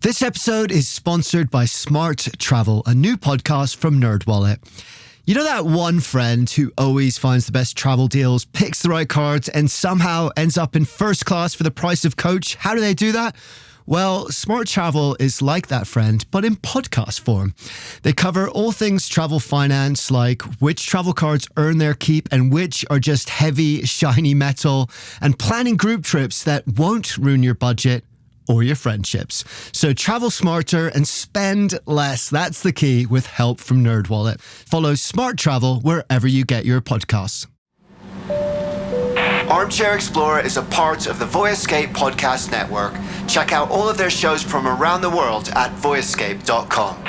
This episode is sponsored by Smart Travel, a new podcast from NerdWallet. You know that one friend who always finds the best travel deals, picks the right cards, and somehow ends up in first class for the price of coach? How do they do that? Well, Smart Travel is like that friend, but in podcast form. They cover all things travel finance, like which travel cards earn their keep and which are just heavy, shiny metal, and planning group trips that won't ruin your budget or your friendships. So travel smarter and spend less. That's the key with help from NerdWallet. Follow Smart Travel wherever you get your podcasts. Armchair-Explorer is a part of the Voyescape podcast network. Check out all of their shows from around the world at voyescape.com.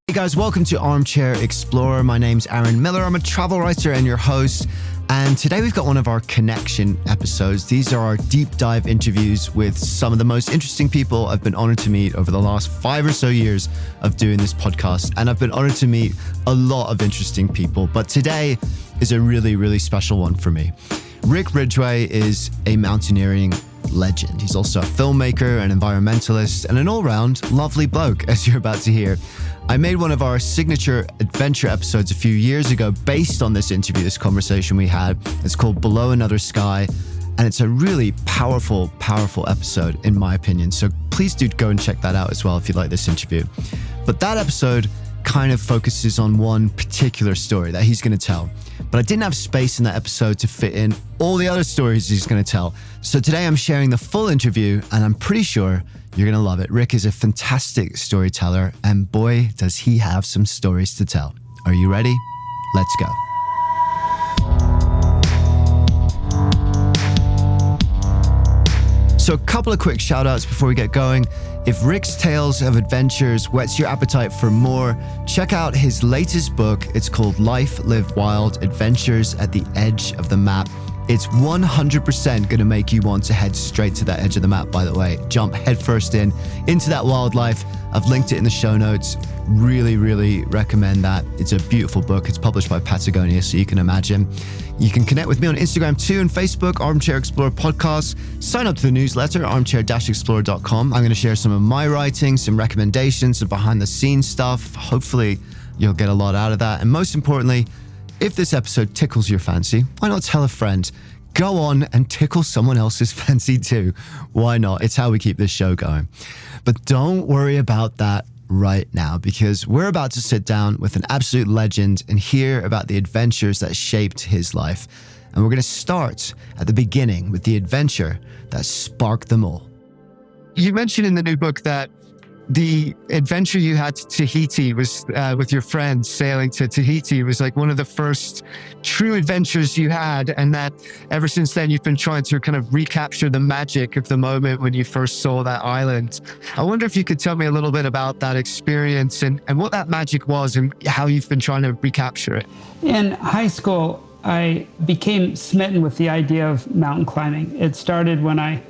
Hey guys, welcome to Armchair-Explorer. My name's Aaron Miller. I'm a travel writer and your host. And today we've got one of our connection episodes. These are our deep dive interviews with some of the most interesting people I've been honored to meet over the last 5 or so years of doing this podcast. And I've been honored to meet a lot of interesting people, but today is a really, really special one for me. Rick Ridgeway is a mountaineering legend. He's also a filmmaker, an environmentalist, and an all-round lovely bloke, as you're about to hear. I made one of our signature adventure episodes a few years ago based on this interview, this conversation we had. It's called Below Another Sky, and it's a really powerful, powerful episode, in my opinion. So please do go and check that out as well if you like this interview. But that episode kind of focuses on one particular story that he's going to tell. But I didn't have space in that episode to fit in all the other stories he's going to tell. So today I'm sharing the full interview, and I'm pretty sure you're going to love it. Rick is a fantastic storyteller, and boy, does he have some stories to tell. Are you ready? Let's go. So a couple of quick shout outs before we get going. If Rick's Tales of Adventures whets your appetite for more, check out his latest book. It's called Life Lived Wild: Adventures at the Edge of the Map. It's 100% going to make you want to head straight to that edge of the map, by the way. Jump headfirst into that wildlife. I've linked it in the show notes. Really, really recommend that. It's a beautiful book. It's published by Patagonia, so you can imagine. You can connect with me on Instagram too and Facebook, Armchair Explorer Podcast. Sign up to the newsletter, armchair-explorer.com. I'm going to share some of my writing, some recommendations, some behind the scenes stuff. Hopefully you'll get a lot out of that. And most importantly, if this episode tickles your fancy, why not tell a friend? Go on and tickle someone else's fancy too. Why not? It's how we keep this show going. But don't worry about that right now, because we're about to sit down with an absolute legend and hear about the adventures that shaped his life. And we're going to start at the beginning with the adventure that sparked them all. You mentioned in the new book that the adventure you had to Tahiti was with your friends sailing to Tahiti was like one of the first true adventures you had, and that ever since then you've been trying to kind of recapture the magic of the moment when you first saw that island. I wonder if you could tell me a little bit about that experience and what that magic was and how you've been trying to recapture it. In high school, I became smitten with the idea of mountain climbing. It started when I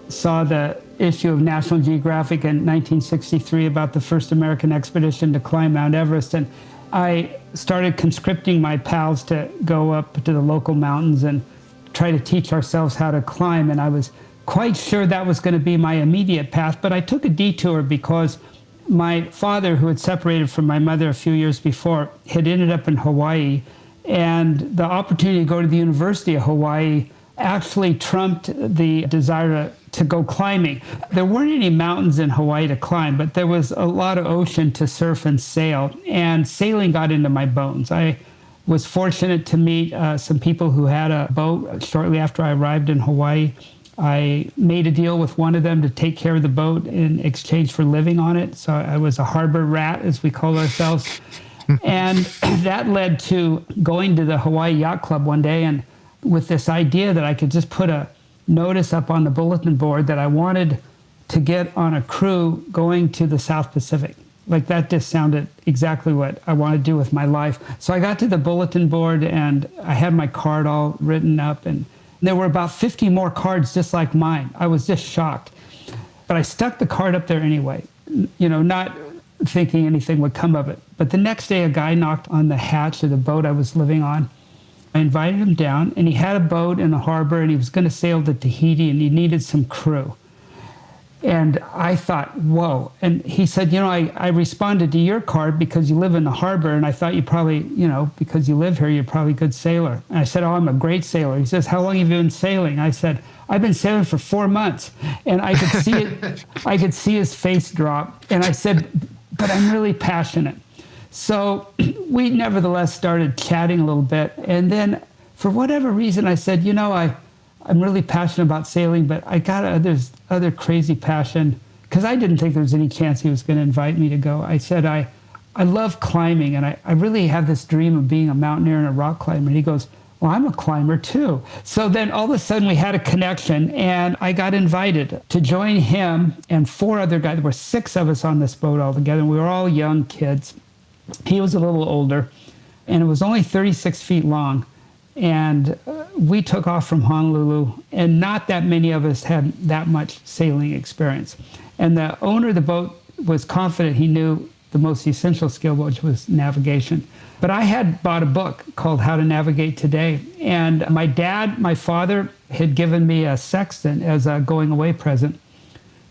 saw the issue of National Geographic in 1963 about the first American expedition to climb Mount Everest. And I started conscripting my pals to go up to the local mountains and try to teach ourselves how to climb. And I was quite sure that was going to be my immediate path. But I took a detour because my father, who had separated from my mother a few years before, had ended up in Hawaii. And the opportunity to go to the University of Hawaii actually trumped the desire to go climbing. There weren't any mountains in Hawaii to climb, but there was a lot of ocean to surf and sail, and sailing got into my bones. I was fortunate to meet some people who had a boat shortly after I arrived in Hawaii. I made a deal with one of them to take care of the boat in exchange for living on it. So I was a harbor rat, as we call ourselves. And that led to going to the Hawaii Yacht Club one day, and with this idea that I could just put a notice up on the bulletin board that I wanted to get on a crew going to the South Pacific. Like, that just sounded exactly what I wanted to do with my life. So I got to the bulletin board and I had my card all written up, and there were about 50 more cards just like mine. I was just shocked. But I stuck the card up there anyway, not thinking anything would come of it. But the next day, a guy knocked on the hatch of the boat I was living on. I invited him down, and he had a boat in the harbor, and he was going to sail to Tahiti, and he needed some crew. And I thought, whoa. And he said, I responded to your card because you live in the harbor, and I thought you probably, because you live here, you're probably a good sailor. And I said, oh, I'm a great sailor. He says, how long have you been sailing? I said, I've been sailing for 4 months. And I could see it. I could see his face drop. And I said, but I'm really passionate. So we nevertheless started chatting a little bit. And then for whatever reason, I said, I'm really passionate about sailing, but I got this other crazy passion, because I didn't think there was any chance he was going to invite me to go. I said, I love climbing, and I really have this dream of being a mountaineer and a rock climber. And he goes, well, I'm a climber too. So then all of a sudden we had a connection, and I got invited to join him and 4 other guys. There were 6 of us on this boat altogether, and we were all young kids. He was a little older, and it was only 36 feet long. And we took off from Honolulu, and not that many of us had that much sailing experience. And the owner of the boat was confident he knew the most essential skill, which was navigation. But I had bought a book called How to Navigate Today. And my father had given me a sextant as a going away present.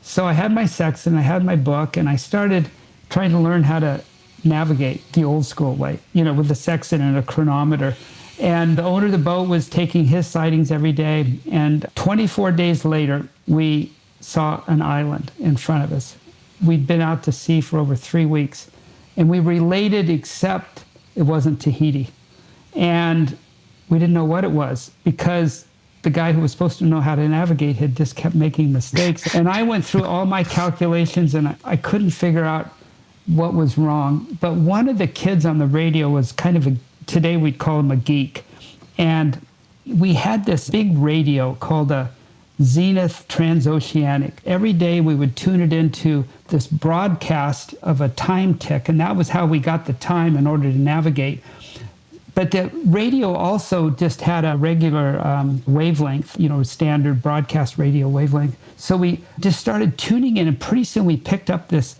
So I had my sextant, I had my book, and I started trying to learn how to navigate the old school way, with the sextant and a chronometer. And the owner of the boat was taking his sightings every day. And 24 days later, we saw an island in front of us. We'd been out to sea for over 3 weeks. And we related, except it wasn't Tahiti. And we didn't know what it was, because the guy who was supposed to know how to navigate had just kept making mistakes. And I went through all my calculations, and I couldn't figure out what was wrong. But one of the kids on the radio was kind of today we'd call him a geek. And we had this big radio called a Zenith Transoceanic. Every day we would tune it into this broadcast of a time tick, and that was how we got the time in order to navigate. But the radio also just had a regular wavelength, standard broadcast radio wavelength. So we just started tuning in, and pretty soon we picked up this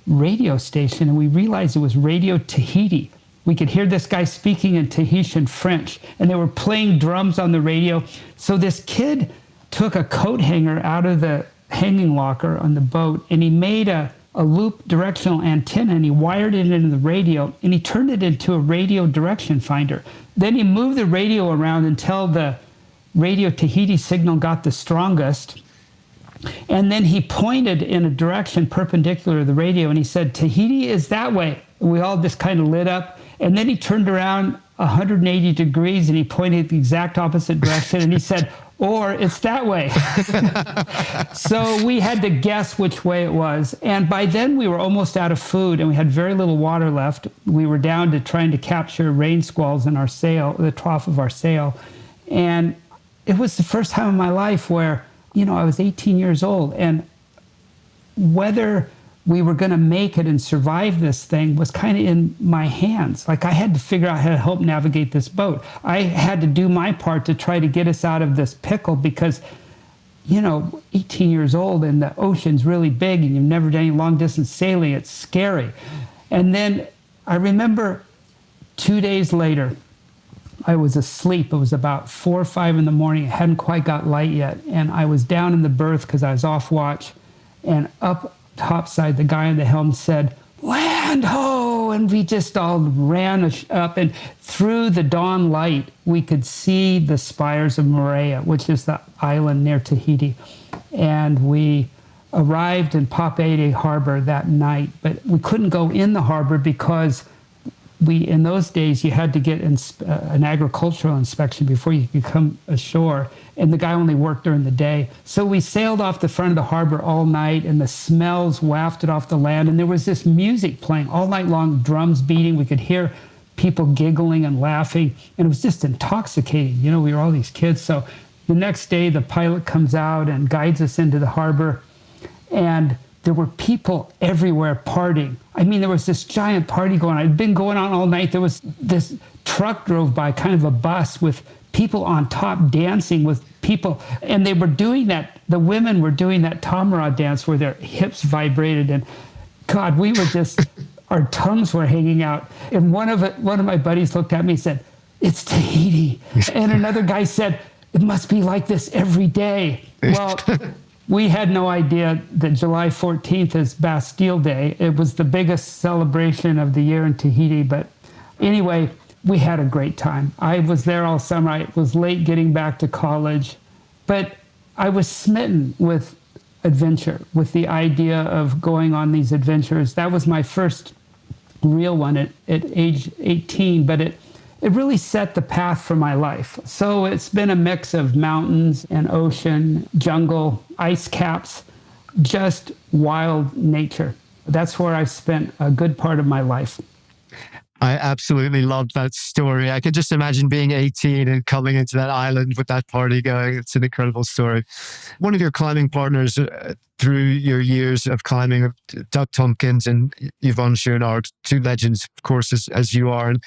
radio station, and we realized it was Radio Tahiti. We could hear this guy speaking in Tahitian French, and they were playing drums on the radio. So this kid took a coat hanger out of the hanging locker on the boat, and he made a loop directional antenna, and he wired it into the radio, and he turned it into a radio direction finder. Then he moved the radio around until the Radio Tahiti signal got the strongest. And then he pointed in a direction perpendicular to the radio, and he said, Tahiti is that way. And we all just kind of lit up. And then he turned around 180 degrees, and he pointed the exact opposite direction, and he said, or it's that way. So we had to guess which way it was. And by then we were almost out of food, and we had very little water left. We were down to trying to capture rain squalls in our sail, the trough of our sail. And it was the first time in my life where, I was 18 years old, and whether we were going to make it and survive this thing was kind of in my hands. Like, I had to figure out how to help navigate this boat. I had to do my part to try to get us out of this pickle, because, 18 years old and the ocean's really big and you've never done any long distance sailing, it's scary. And then I remember 2 days later, I was asleep. It was about 4 or 5 in the morning. It hadn't quite got light yet. And I was down in the berth because I was off watch. And up topside, the guy on the helm said, land ho! And we just all ran up. And through the dawn light, we could see the spires of Moorea, which is the island near Tahiti. And we arrived in Papeete Harbor that night. But we couldn't go in the harbor because in those days, you had to get an agricultural inspection before you could come ashore, and the guy only worked during the day. So we sailed off the front of the harbor all night, and the smells wafted off the land, and there was this music playing all night long, drums beating. We could hear people giggling and laughing, and it was just intoxicating. We were all these kids. So the next day, the pilot comes out and guides us into the harbor, and there were people everywhere partying. I mean, there was this giant party going on. It had been going on all night. There was this truck drove by, kind of a bus with people on top dancing with people. And they were doing that. The women were doing that Tamara dance where their hips vibrated. And God, we were just, our tongues were hanging out. And one of my buddies looked at me and said, it's Tahiti. And another guy said, it must be like this every day. Well, We had no idea that July 14th is Bastille Day. It was the biggest celebration of the year in Tahiti. But anyway, we had a great time. I was there all summer. I was late getting back to college. But I was smitten with adventure, with the idea of going on these adventures. That was my first real one at age 18, but it really set the path for my life. So it's been a mix of mountains and ocean, jungle, ice caps, just wild nature. That's where I've spent a good part of my life. I absolutely loved that story. I could just imagine being 18 and coming into that island with that party going. It's an incredible story. One of your climbing partners through your years of climbing, Doug Tompkins and Yvonne Chouinard, two legends, of course, as you are. And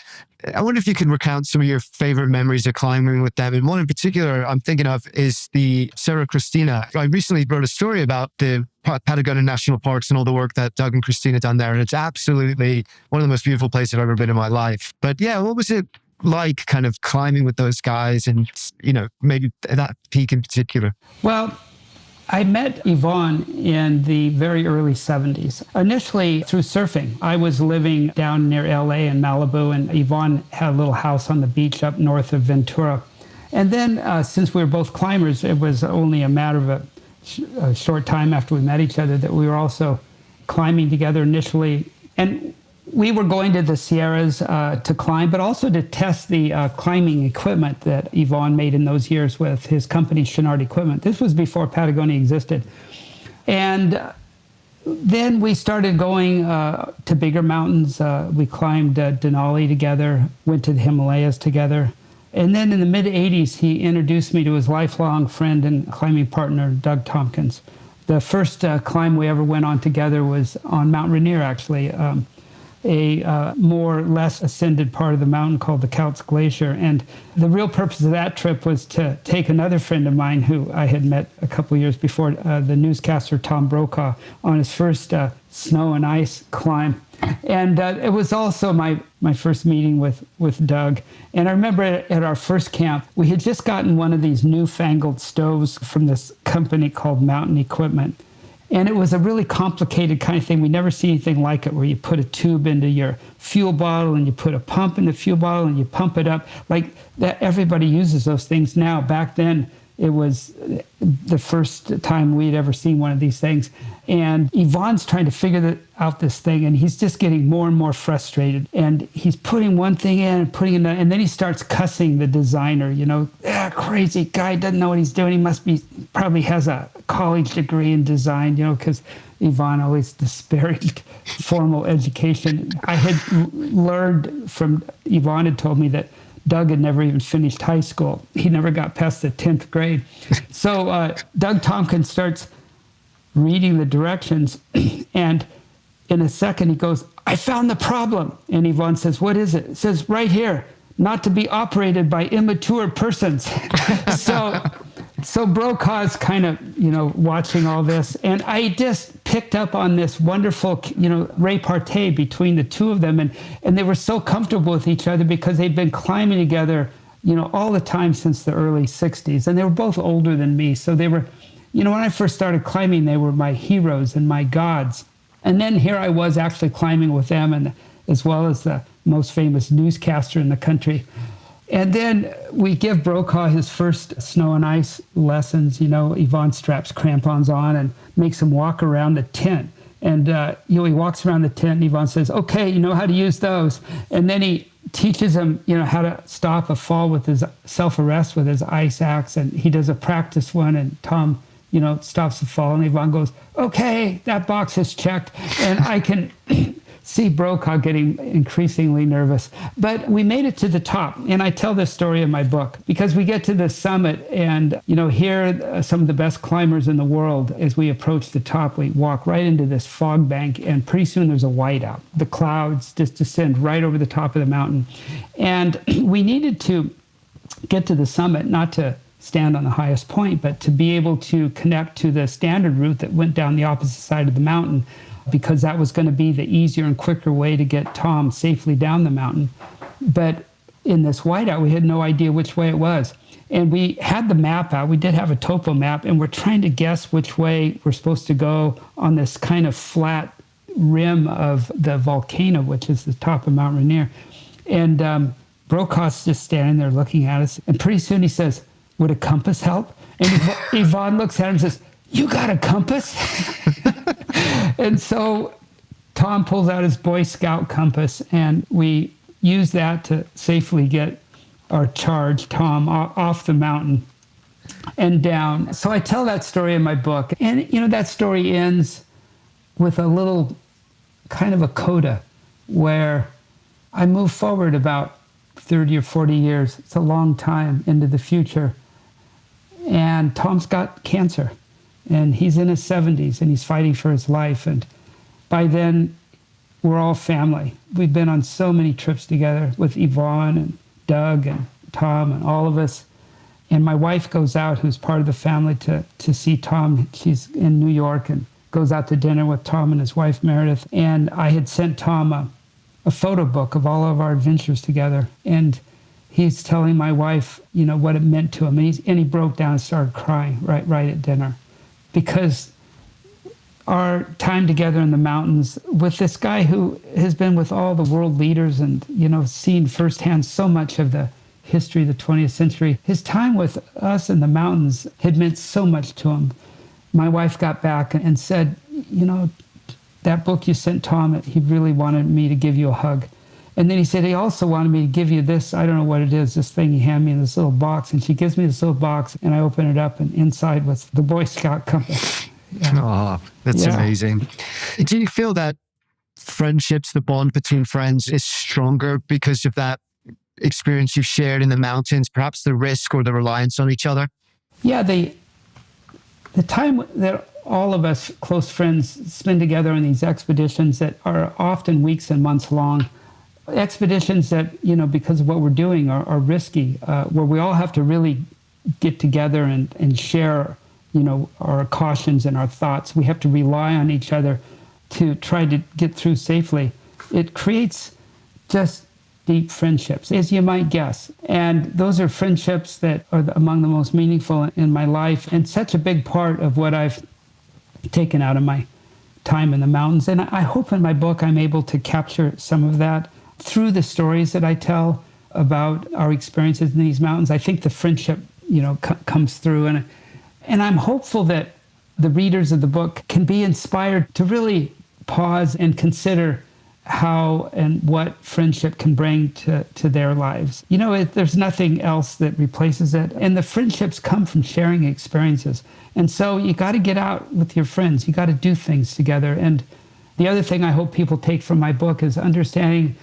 I wonder if you can recount some of your favorite memories of climbing with them. And one in particular I'm thinking of is the Cerro Cristina. I recently wrote a story about the Patagonia National Parks and all the work that Doug and Christina done there. And it's absolutely one of the most beautiful places I've ever been in my life. But yeah, what was it like kind of climbing with those guys and, maybe that peak in particular? Well, I met Yvonne in the very early 70s, initially through surfing. I was living down near LA in Malibu, and Yvonne had a little house on the beach up north of Ventura. And then since we were both climbers, it was only a matter of a short time after we met each other that we were also climbing together initially. And we were going to the Sierras to climb, but also to test the climbing equipment that Yvonne made in those years with his company, Chouinard Equipment. This was before Patagonia existed. And then we started going to bigger mountains. We climbed Denali together, went to the Himalayas together. And then in the mid-'80s, he introduced me to his lifelong friend and climbing partner, Doug Tompkins. The first climb we ever went on together was on Mount Rainier, actually, a more or less ascended part of the mountain called the Couts Glacier. And the real purpose of that trip was to take another friend of mine who I had met a couple of years before, the newscaster Tom Brokaw, on his first snow and ice climb. And it was also my first meeting with Doug. And I remember at our first camp, we had just gotten one of these newfangled stoves from this company called Mountain Equipment. And it was a really complicated kind of thing. We never see anything like it, where you put a tube into your fuel bottle and you put a pump in the fuel bottle and you pump it up. Like that, everybody uses those things now. Back then, it was the first time we'd ever seen one of these things. And Yvonne's trying to figure out this thing, and he's just getting more and more frustrated. And he's putting one thing in and putting it in, and then he starts cussing the designer, crazy guy, doesn't know what he's doing. He probably has a college degree in design, because Yvonne always disparaged formal education. I had learned from, Yvonne had told me that Doug had never even finished high school. He never got past the 10th grade. So Doug Tompkins starts reading the directions, and in a second he goes, "I found the problem." And Yvonne says, "What is it?" It says, "Right here, not to be operated by immature persons." So Brokaw's kind of, watching all this. And I just picked up on this wonderful, repartee between the two of them. And they were so comfortable with each other because they'd been climbing together, all the time since the early 60s. And they were both older than me. So they were, when I first started climbing, they were my heroes and my gods. And then here I was actually climbing with them, and as well as the most famous newscaster in the country. And then we give Brokaw his first snow and ice lessons. Yvonne straps crampons on and makes him walk around the tent. And, he walks around the tent, and Yvonne says, "Okay, you know how to use those." And then he teaches him, how to stop a fall with his self-arrest with his ice axe. And he does a practice one, and Tom, stops the fall. And Yvonne goes, "Okay, that box is checked." And I can see Brokaw getting increasingly nervous. But we made it to the top. And I tell this story in my book because we get to the summit, and, here some of the best climbers in the world. As we approach the top, we walk right into this fog bank, and pretty soon there's a whiteout. The clouds just descend right over the top of the mountain. And we needed to get to the summit, not to stand on the highest point, but to be able to connect to the standard route that went down the opposite side of the mountain, because that was going to be the easier and quicker way to get Tom safely down the mountain. But in this whiteout, we had no idea which way it was. And we had the map out. We did have a topo map, and we're trying to guess which way we're supposed to go on this kind of flat rim of the volcano, which is the top of Mount Rainier. And Brokaw's just standing there looking at us. And pretty soon he says, "Would a compass help?" And Yvonne looks at him and says, "You got a compass?" And so Tom pulls out his Boy Scout compass, and we use that to safely get our charge, Tom, off the mountain and down. So I tell that story in my book. And, that story ends with a little kind of a coda where I move forward about 30 or 40 years. It's a long time into the future. And Tom's got cancer. And he's in his 70s, and he's fighting for his life. And by then, we're all family. We've been on so many trips together with Yvonne and Doug and Tom and all of us. And my wife goes out, who's part of the family, to see Tom. She's in New York and goes out to dinner with Tom and his wife, Meredith. And I had sent Tom a photo book of all of our adventures together. And he's telling my wife, what it meant to him. And he broke down and started crying right at dinner. Because our time together in the mountains with this guy who has been with all the world leaders and, seen firsthand so much of the history of the 20th century, his time with us in the mountains had meant so much to him. My wife got back and said, that book you sent Tom, he really wanted me to give you a hug. And then he said he also wanted me to give you this, I don't know what it is, this thing he handed me in this little box. And she gives me this little box, and I open it up, and inside was the Boy Scout compass. Yeah. Oh, that's amazing. Do you feel that friendships, the bond between friends is stronger because of that experience you've shared in the mountains, perhaps the risk or the reliance on each other? Yeah, the time that all of us close friends spend together on these expeditions that are often weeks and months long, expeditions that, because of what we're doing are risky, where we all have to really get together and share our cautions and our thoughts. We have to rely on each other to try to get through safely. It creates just deep friendships, as you might guess. And those are friendships that are among the most meaningful in my life and such a big part of what I've taken out of my time in the mountains. And I hope in my book I'm able to capture some of that through the stories that I tell about our experiences in these mountains. I think the friendship, comes through. And I'm hopeful that the readers of the book can be inspired to really pause and consider how and what friendship can bring to their lives. There's nothing else that replaces it. And the friendships come from sharing experiences. And so you got to get out with your friends. You got to do things together. And the other thing I hope people take from my book is understanding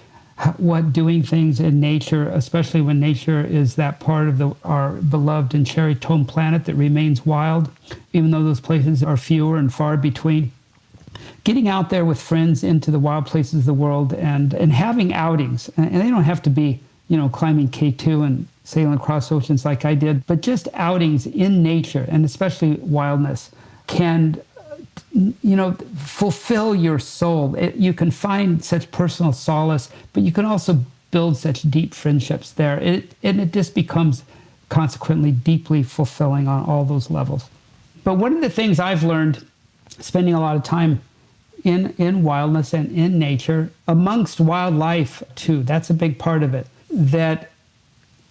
what doing things in nature, especially when nature is that part of our beloved and cherished home planet that remains wild, even though those places are fewer and far between. Getting out there with friends into the wild places of the world and having outings, and they don't have to be, climbing K2 and sailing across oceans like I did, but just outings in nature, and especially wildness, can fulfill your soul. You can find such personal solace, but you can also build such deep friendships there. And it just becomes consequently deeply fulfilling on all those levels. But one of the things I've learned spending a lot of time in wildness and in nature, amongst wildlife too, that's a big part of it, that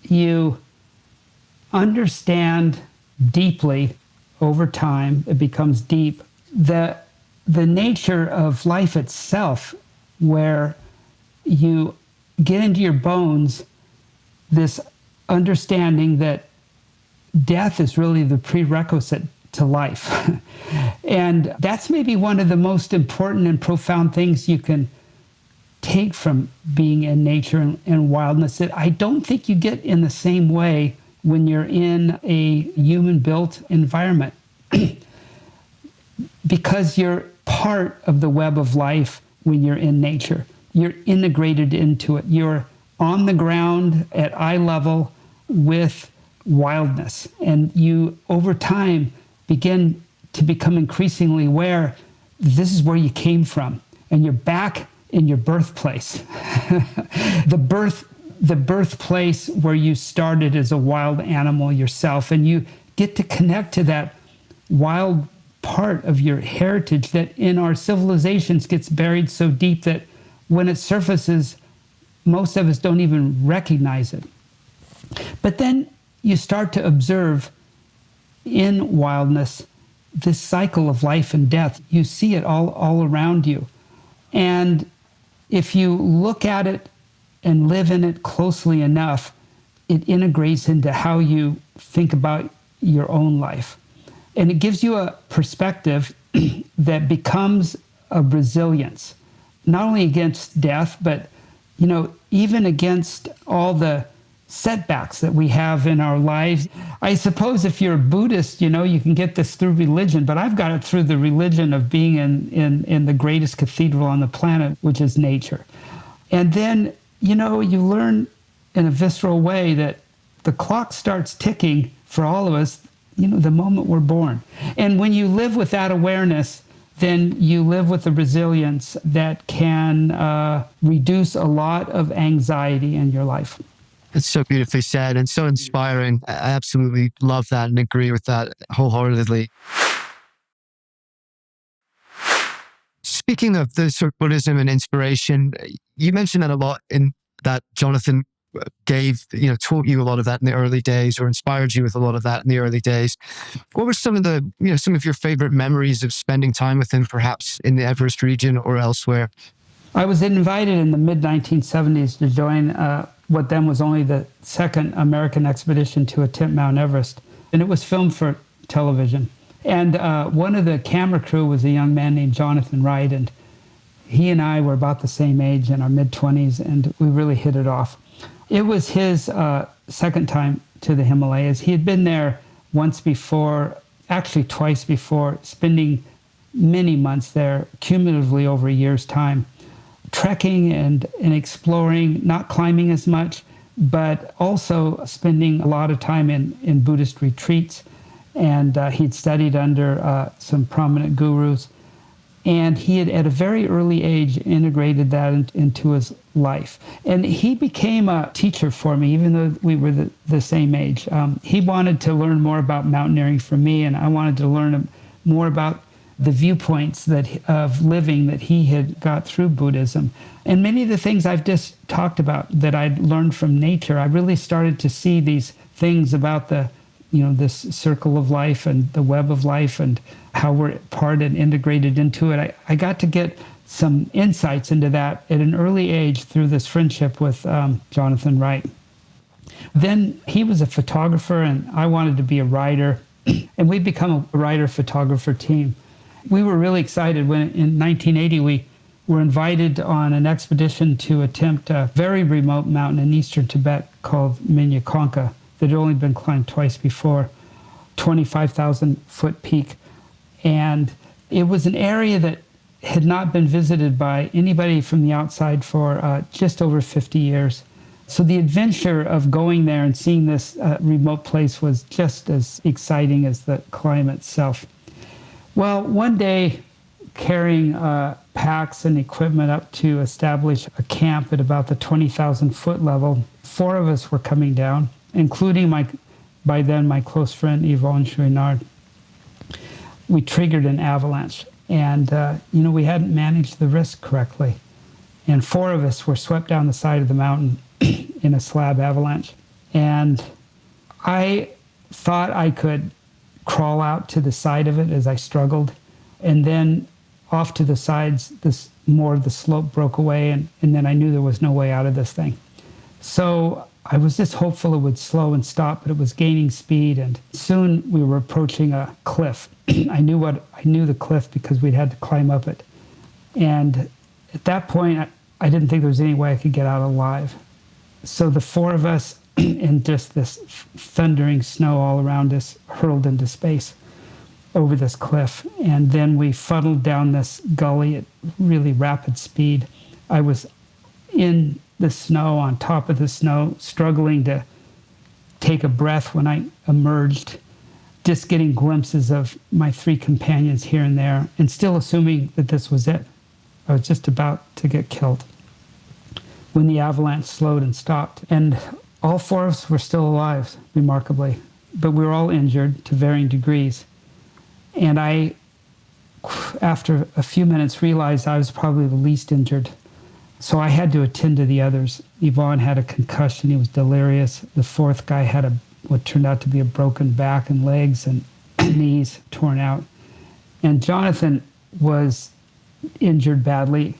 you understand deeply over time, it becomes deep, the nature of life itself, where you get into your bones this understanding that death is really the prerequisite to life. And that's maybe one of the most important and profound things you can take from being in nature and wildness that I don't think you get in the same way when you're in a human-built environment. Because you're part of the web of life when you're in nature. You're integrated into it. You're on the ground at eye level with wildness. And you, over time, begin to become increasingly aware this is where you came from. And you're back in your birthplace. The birth the birthplace where you started as a wild animal yourself, and you get to connect to that wild part of your heritage that in our civilizations gets buried so deep that when it surfaces, most of us don't even recognize it. But then you start to observe in wildness this cycle of life and death. You see it all around you. And if you look at it and live in it closely enough, it integrates into how you think about your own life. And it gives you a perspective that becomes a resilience, not only against death, but, even against all the setbacks that we have in our lives. I suppose if you're a Buddhist, you can get this through religion, but I've got it through the religion of being in the greatest cathedral on the planet, which is nature. And then, you learn in a visceral way that the clock starts ticking for all of us, the moment we're born. And when you live with that awareness, then you live with a resilience that can reduce a lot of anxiety in your life. It's so beautifully said and so inspiring. I absolutely love that and agree with that wholeheartedly. Speaking of the sort of Buddhism and inspiration, you mentioned that a lot in that Jonathan taught you a lot of that in the early days, or inspired you with a lot of that in the early days. What were some of some of your favorite memories of spending time with him, perhaps in the Everest region or elsewhere? I was invited in the mid-1970s to join what then was only the second American expedition to attempt Mount Everest. And it was filmed for television. And one of the camera crew was a young man named Jonathan Wright. And he and I were about the same age, in our mid-20s, and we really hit it off. It was his second time to the Himalayas. He had been there once before, actually twice before, spending many months there, cumulatively over a year's time, trekking and exploring, not climbing as much, but also spending a lot of time in Buddhist retreats. And he'd studied under some prominent gurus. And he had, at a very early age, integrated that into his life. And he became a teacher for me, even though we were the same age. He wanted to learn more about mountaineering from me, and I wanted to learn more about the viewpoints of living that he had got through Buddhism. And many of the things I've just talked about that I'd learned from nature, I really started to see these things about this circle of life and the web of life and how we're part and integrated into it. I got to get some insights into that at an early age through this friendship with Jonathan Wright. Then he was a photographer and I wanted to be a writer, and we'd become a writer-photographer team. We were really excited when in 1980 we were invited on an expedition to attempt a very remote mountain in eastern Tibet called Minyakonka that had only been climbed twice before, 25,000-foot peak. And it was an area that had not been visited by anybody from the outside for just over 50 years. So the adventure of going there and seeing this remote place was just as exciting as the climb itself. Well, one day, carrying packs and equipment up to establish a camp at about the 20,000-foot level, 4 of us were coming down, including by then my close friend Yvonne Chouinard. We triggered an avalanche, and we hadn't managed the risk correctly. And 4 of us were swept down the side of the mountain in a slab avalanche. And I thought I could crawl out to the side of it as I struggled. And then off to the sides, more of the slope broke away, and then I knew there was no way out of this thing. So I was just hopeful it would slow and stop, but it was gaining speed, and soon we were approaching a cliff. I knew the cliff because we'd had to climb up it. And at that point, I didn't think there was any way I could get out alive. So the 4 of us, in just this thundering snow all around us, hurled into space over this cliff. And then we funneled down this gully at really rapid speed. I was in the snow, on top of the snow, struggling to take a breath when I emerged, just getting glimpses of my 3 companions here and there, and still assuming that this was it. I was just about to get killed. when the avalanche slowed and stopped. And all four of us were still alive, remarkably, but we were all injured to varying degrees. And I, after a few minutes, realized I was probably the least injured. So I had to attend to the others. Yvonne had a concussion. He was delirious. The fourth guy had what turned out to be a broken back and legs and knees torn out. And Jonathan was injured badly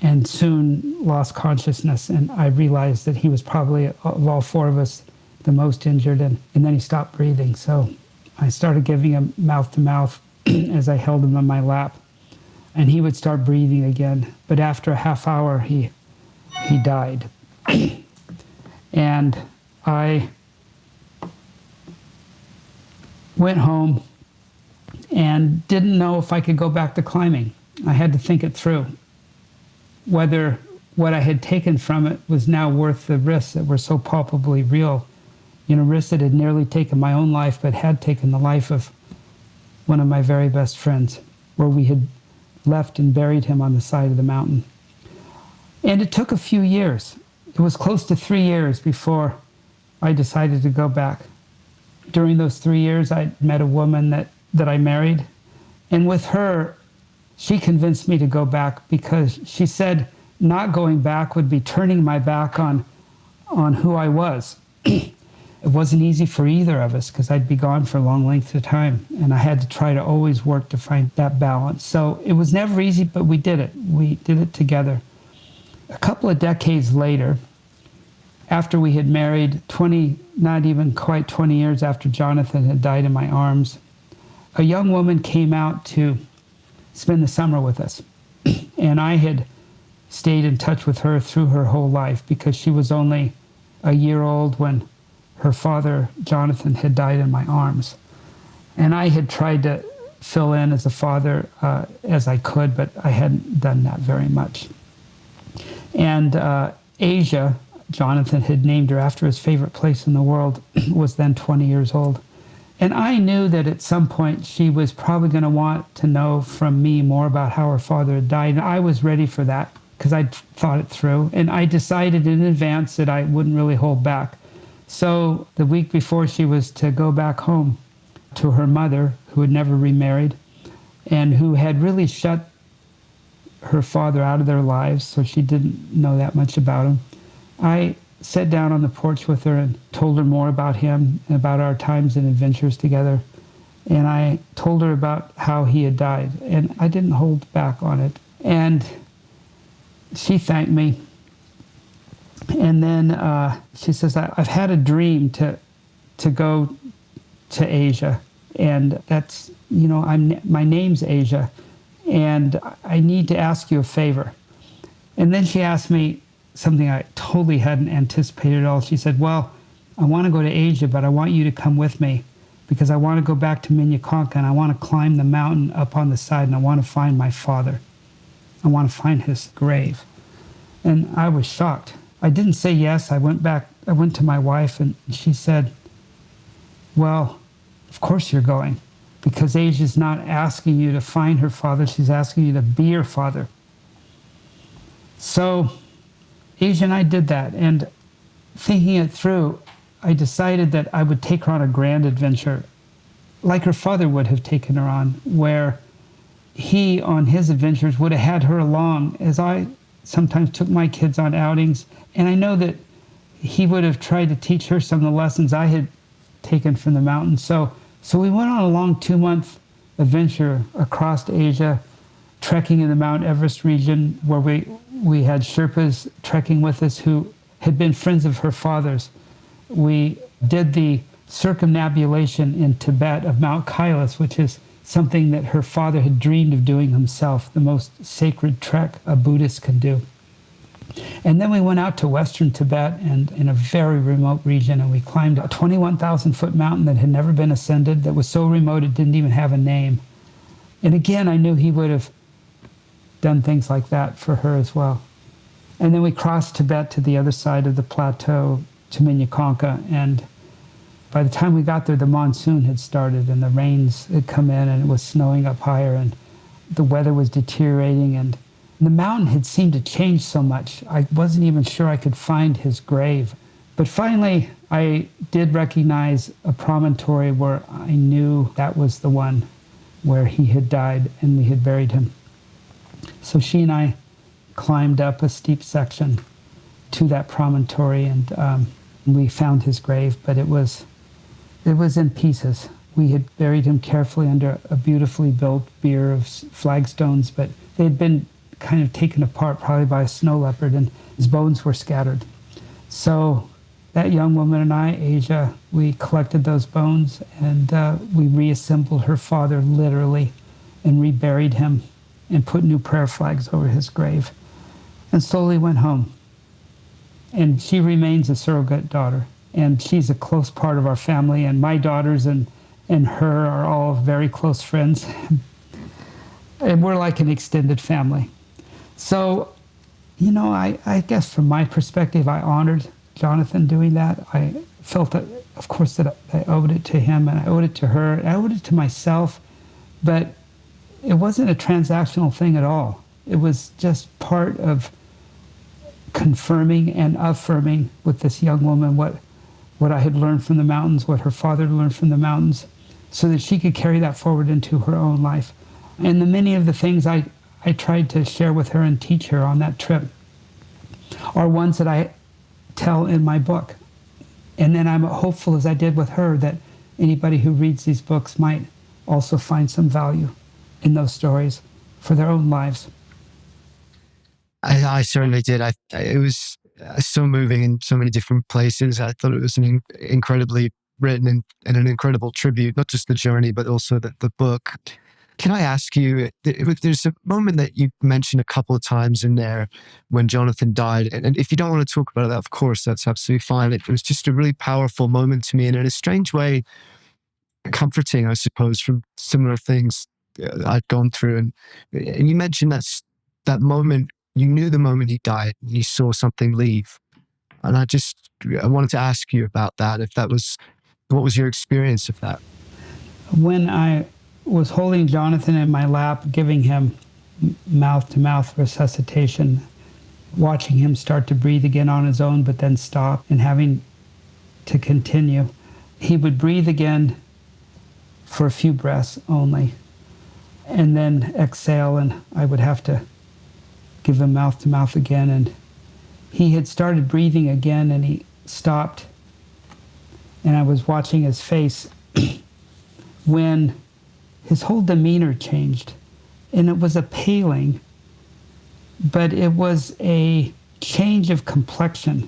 and soon lost consciousness. And I realized that he was probably, of all four of us, the most injured. And then he stopped breathing. So I started giving him mouth-to-mouth as I held him on my lap. And he would start breathing again. But after a half hour, he died. And I went home and didn't know if I could go back to climbing. I had to think it through, whether what I had taken from it was now worth the risks that were so palpably real. You know, risks that had nearly taken my own life, but had taken the life of one of my very best friends, where we had left and buried him on the side of the mountain. And it took a few years. It was close to 3 years before I decided to go back. During those 3 years, I met a woman that I married. And with her, she convinced me to go back because she said not going back would be turning my back on who I was. It wasn't easy for either of us because I'd be gone for a long length of time. And I had to try to always work to find that balance. So it was never easy, but we did it. We did it together. A couple of decades later, after we had married, not even quite 20 years after Jonathan had died in my arms, a young woman came out to spend the summer with us. And I had stayed in touch with her through her whole life because she was only a year old when her father, Jonathan, had died in my arms. And I had tried to fill in as a father as I could, but I hadn't done that very much. And Asia, Jonathan had named her after his favorite place in the world, was then 20 years old. And I knew that at some point she was probably going to want to know from me more about how her father had died. And I was ready for that because I'd thought it through. And I decided in advance that I wouldn't really hold back. So the week before she was to go back home to her mother, who had never remarried and who had really shut her father out of their lives, so she didn't know that much about him, I sat down on the porch with her and told her more about him and about our times and adventures together. And I told her about how he had died, and I didn't hold back on it. And she thanked me. And then she says, I've had a dream to go to Asia. And that's, you know, my name's Asia. And I need to ask you a favor. And then she asked me something I totally hadn't anticipated at all. She said, well, I want to go to Asia, but I want you to come with me because I want to go back to Minnetonka and I want to climb the mountain up on the side and I want to find my father. I want to find his grave. And I was shocked. I didn't say yes. I went to my wife and she said, well, of course you're going because Asia's not asking you to find her father. She's asking you to be your father. So Asia and I did that. And thinking it through, I decided that I would take her on a grand adventure like her father would have taken her on, where he, on his adventures, would have had her along as I sometimes took my kids on outings. And I know that he would have tried to teach her some of the lessons I had taken from the mountains. So we went on a long 2-month adventure across Asia, trekking in the Mount Everest region, where we had Sherpas trekking with us who had been friends of her father's. We did the circumnambulation in Tibet of Mount Kailas, which is something that her father had dreamed of doing himself, the most sacred trek a Buddhist can do. And then we went out to western Tibet and in a very remote region, and we climbed a 21,000-foot mountain that had never been ascended, that was so remote it didn't even have a name. And again, I knew he would have done things like that for her as well. And then we crossed Tibet to the other side of the plateau to Minnetonka, and by the time we got there, the monsoon had started and the rains had come in and it was snowing up higher and the weather was deteriorating, and The mountain had seemed to change so much. I wasn't even sure I could find his grave. But finally, I did recognize a promontory where I knew that was the one where he had died and we had buried him. So she and I climbed up a steep section to that promontory, and we found his grave, but it was in pieces. We had buried him carefully under a beautifully built bier of flagstones, but they had been kind of taken apart probably by a snow leopard, and his bones were scattered. So that young woman and I, Asia, we collected those bones, and we reassembled her father literally and reburied him and put new prayer flags over his grave and slowly went home. And she remains a surrogate daughter, and she's a close part of our family, and my daughters and her are all very close friends. And we're like an extended family. So, I guess from my perspective, I honored Jonathan doing that. I felt that, of course, that I owed it to him, and I owed it to her, and I owed it to myself, but it wasn't a transactional thing at all. It was just part of confirming and affirming with this young woman what I had learned from the mountains, what her father learned from the mountains, so that she could carry that forward into her own life. And many of the things I tried to share with her and teach her on that trip are ones that I tell in my book. And then I'm hopeful, as I did with her, that anybody who reads these books might also find some value in those stories for their own lives. I certainly did. It was so moving in so many different places. I thought it was an incredibly written and an incredible tribute, not just the journey, but also the book. Can I ask you, there's a moment that you mentioned a couple of times in there when Jonathan died. And if you don't want to talk about that, of course, that's absolutely fine. It was just a really powerful moment to me, and in a strange way, comforting, I suppose, from similar things I'd gone through. And you mentioned that moment. You knew the moment he died, and you saw something leave. And I wanted to ask you about that, what was your experience of that? When I was holding Jonathan in my lap, giving him mouth-to-mouth resuscitation, watching him start to breathe again on his own, but then stop and having to continue. He would breathe again for a few breaths only, and then exhale, and I would have to give him mouth-to-mouth again. And he had started breathing again, and he stopped, and I was watching his face when his whole demeanor changed. And it was a paling, but it was a change of complexion.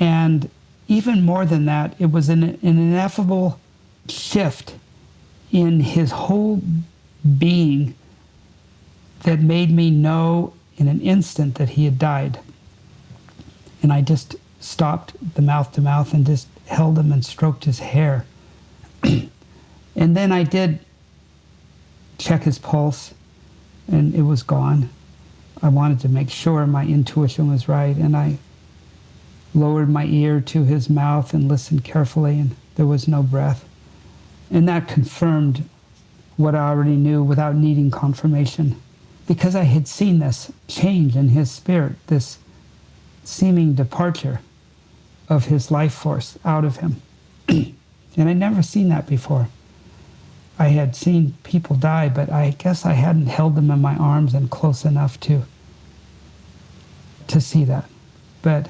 And even more than that, it was an ineffable shift in his whole being that made me know in an instant that he had died. And I just stopped the mouth-to-mouth and just held him and stroked his hair. And then I did check his pulse, and it was gone. I wanted to make sure my intuition was right, and I lowered my ear to his mouth and listened carefully, and there was no breath. And that confirmed what I already knew without needing confirmation, because I had seen this change in his spirit, this seeming departure of his life force out of him. And I'd never seen that before. I had seen people die, but I guess I hadn't held them in my arms and close enough to see that. But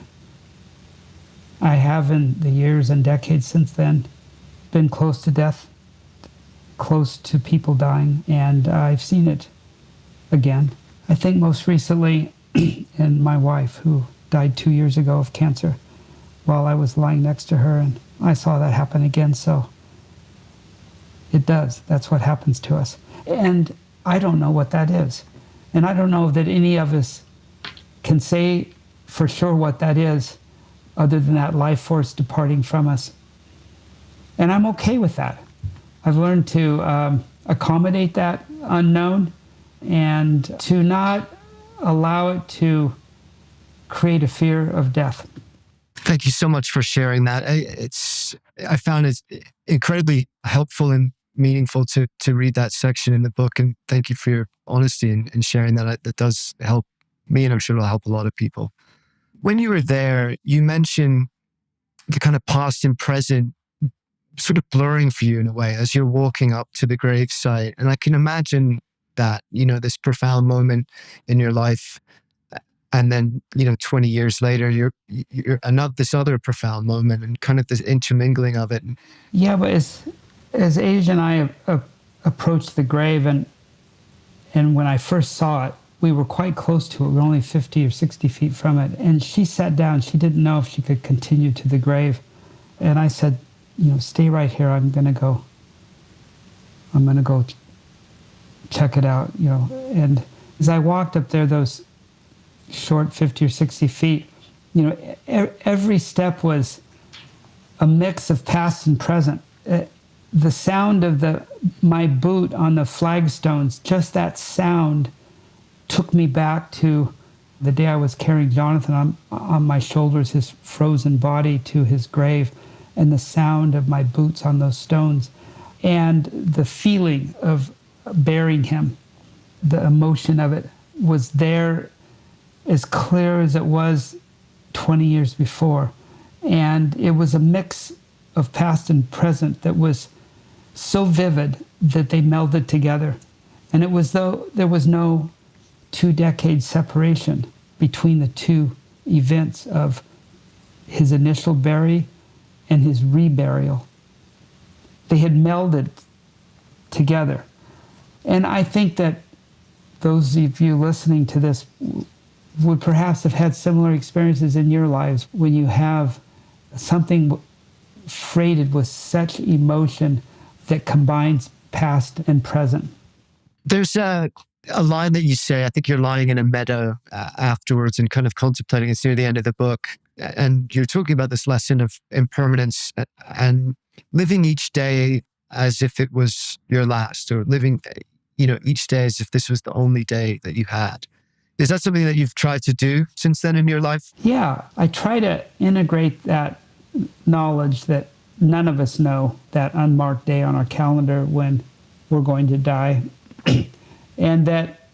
I have, in the years and decades since then, been close to death, close to people dying, and I've seen it again. I think most recently in my wife, who died 2 years ago of cancer, while I was lying next to her, and I saw that happen again. So it does. That's what happens to us. And I don't know what that is. And I don't know that any of us can say for sure what that is, other than that life force departing from us. And I'm okay with that. I've learned to accommodate that unknown and to not allow it to create a fear of death. Thank you so much for sharing that. I found it incredibly helpful in meaningful to read that section in the book. And thank you for your honesty and sharing that. That does help me, and I'm sure it'll help a lot of people. When you were there, you mentioned the kind of past and present sort of blurring for you in a way as you're walking up to the gravesite. And I can imagine that, this profound moment in your life. And then, 20 years later, you're this other profound moment and kind of this intermingling of it. Yeah, but as Asia and I approached the grave, and when I first saw it, we were quite close to it. We were only 50 or 60 feet from it. And she sat down. She didn't know if she could continue to the grave. And I said, stay right here. I'm going to go check it out, And as I walked up there, those short 50 or 60 feet, every step was a mix of past and present. The sound of my boot on the flagstones, just that sound took me back to the day I was carrying Jonathan on my shoulders, his frozen body, to his grave, and the sound of my boots on those stones, and the feeling of burying him, the emotion of it was there as clear as it was 20 years before. And it was a mix of past and present that was so vivid that they melded together. And it was though there was no 2 decade separation between the two events of his initial bury and his reburial. They had melded together. And I think that those of you listening to this would perhaps have had similar experiences in your lives when you have something freighted with such emotion that combines past and present. There's a line that you say, I think you're lying in a meadow afterwards and kind of contemplating. It's near the end of the book. And you're talking about this lesson of impermanence and living each day as if it was your last, or living, each day as if this was the only day that you had. Is that something that you've tried to do since then in your life? Yeah, I try to integrate that knowledge that none of us know that unmarked day on our calendar when we're going to die, and that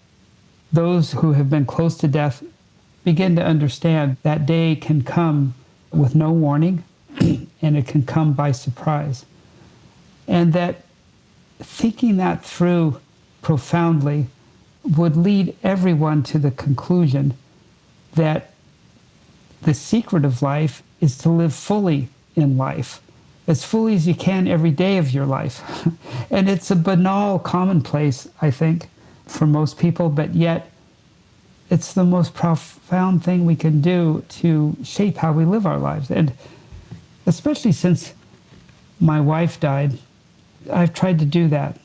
those who have been close to death begin to understand that day can come with no warning, and it can come by surprise. And that thinking that through profoundly would lead everyone to the conclusion that the secret of life is to live fully in life, as fully as you can every day of your life. And it's a banal commonplace, I think, for most people, but yet it's the most profound thing we can do to shape how we live our lives. And especially since my wife died, I've tried to do that.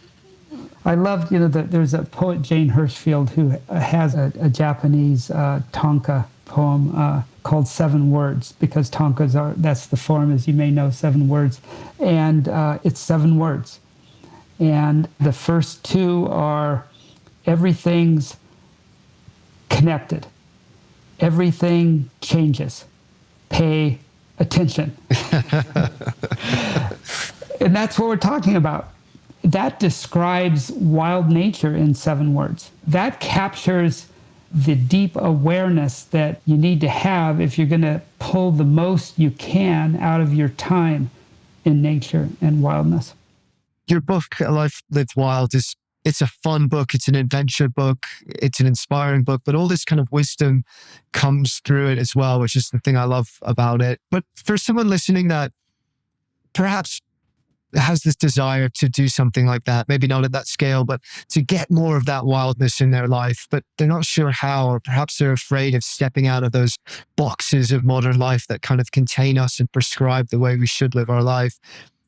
I loved, that there's a poet, Jane Hirschfield, who has a Japanese tanka poem called 7 Words, because tankas that's the form, as you may know, 7 words. And it's 7 words. And the first 2 are everything's connected. Everything changes. Pay attention. And that's what we're talking about. That describes wild nature in 7 words. That captures the deep awareness that you need to have if you're going to pull the most you can out of your time in nature and wildness. Your book, A Life Lived Wild, it's a fun book. It's an adventure book. It's an inspiring book, but all this kind of wisdom comes through it as well, which is the thing I love about it. But for someone listening that perhaps has this desire to do something like that, maybe not at that scale, but to get more of that wildness in their life, but they're not sure how, or perhaps they're afraid of stepping out of those boxes of modern life that kind of contain us and prescribe the way we should live our life.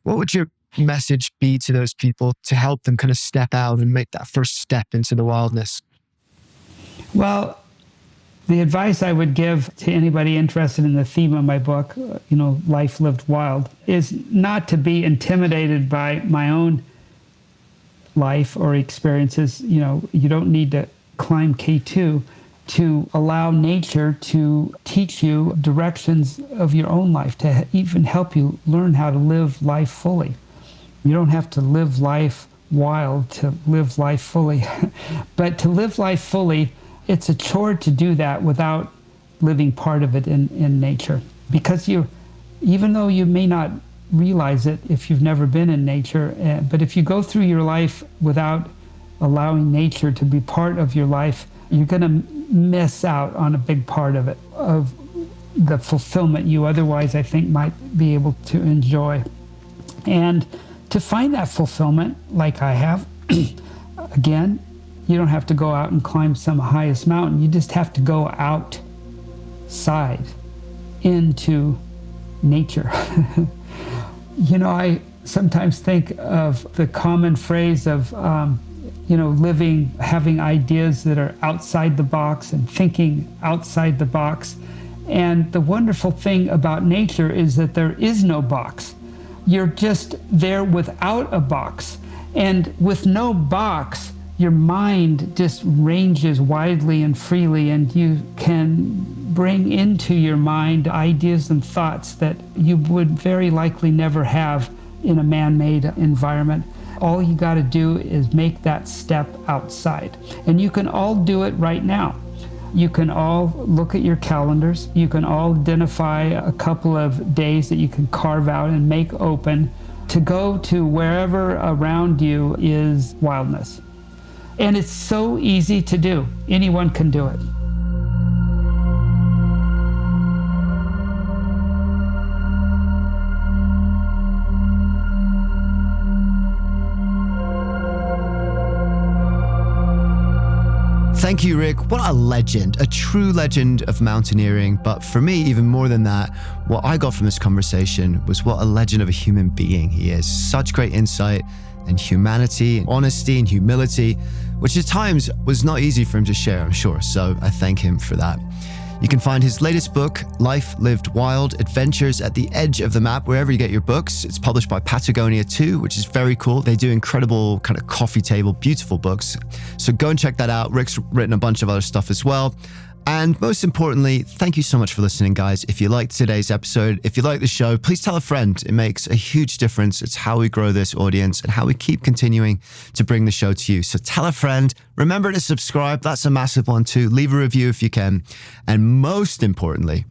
What would your message be to those people to help them kind of step out and make that first step into the wildness? Well, the advice I would give to anybody interested in the theme of my book, Life Lived Wild, is not to be intimidated by my own life or experiences. You don't need to climb K2 to allow nature to teach you directions of your own life, to even help you learn how to live life fully. You don't have to live life wild to live life fully. But to live life fully, it's a chore to do that without living part of it in nature. Because even though you may not realize it if you've never been in nature, but if you go through your life without allowing nature to be part of your life, you're going to miss out on a big part of it, of the fulfillment you otherwise, I think, might be able to enjoy. And to find that fulfillment, like I have, again, you don't have to go out and climb some highest mountain. You just have to go outside into nature. I sometimes think of the common phrase of, having ideas that are outside the box and thinking outside the box. And the wonderful thing about nature is that there is no box. You're just there without a box. And with no box, your mind just ranges widely and freely, and you can bring into your mind ideas and thoughts that you would very likely never have in a man-made environment. All you got to do is make that step outside. And you can all do it right now. You can all look at your calendars. You can all identify a couple of days that you can carve out and make open to go to wherever around you is wildness. And it's so easy to do. Anyone can do it. Thank you, Rick. What a legend, a true legend of mountaineering. But for me, even more than that, what I got from this conversation was what a legend of a human being he is. Such great insight and humanity, and honesty and humility, which at times was not easy for him to share, I'm sure. So I thank him for that. You can find his latest book, Life Lived Wild, Adventures at the Edge of the Map, wherever you get your books. It's published by Patagonia too, which is very cool. They do incredible kind of coffee table, beautiful books. So go and check that out. Rick's written a bunch of other stuff as well. And most importantly, thank you so much for listening, guys. If you liked today's episode, if you like the show, please tell a friend. It makes a huge difference. It's how we grow this audience and how we keep continuing to bring the show to you. So tell a friend. Remember to subscribe. That's a massive one too. Leave a review if you can. And most importantly,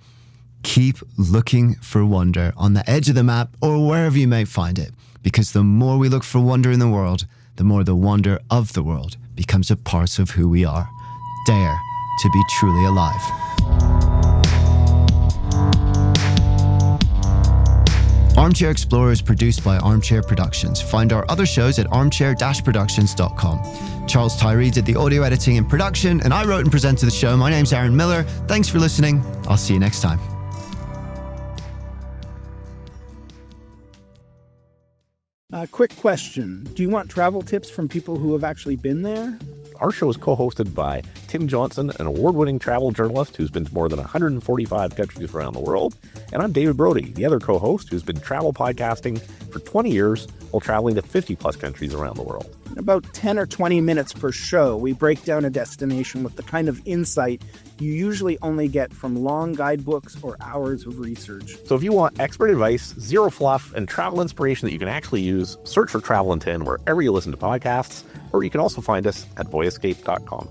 keep looking for wonder on the edge of the map or wherever you may find it. Because the more we look for wonder in the world, the more the wonder of the world becomes a part of who we are. Dare to be truly alive. Armchair Explorer is produced by Armchair Productions. Find our other shows at armchair-productions.com. Charles Tyree did the audio editing and production, and I wrote and presented the show. My name's Aaron Miller. Thanks for listening. I'll see you next time. Quick question. Do you want travel tips from people who have actually been there? Our show is co-hosted by Tim Johnson, an award-winning travel journalist who's been to more than 145 countries around the world. And I'm David Brody, the other co-host who's been travel podcasting for 20 years while traveling to 50-plus countries around the world. In about 10 or 20 minutes per show, we break down a destination with the kind of insight you usually only get from long guidebooks or hours of research. So if you want expert advice, zero fluff, and travel inspiration that you can actually use, search for Travel in 10 wherever you listen to podcasts, or you can also find us at boyescape.com.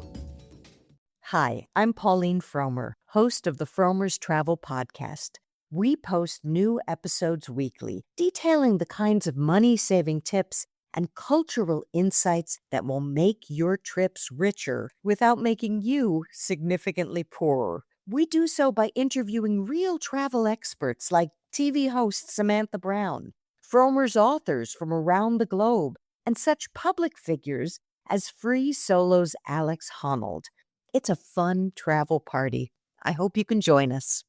Hi, I'm Pauline Fromer, host of the Fromer's Travel Podcast. We post new episodes weekly, detailing the kinds of money-saving tips and cultural insights that will make your trips richer without making you significantly poorer. We do so by interviewing real travel experts like TV host Samantha Brown, Fromer's authors from around the globe, and such public figures as Free Solo's Alex Honnold. It's a fun travel party. I hope you can join us.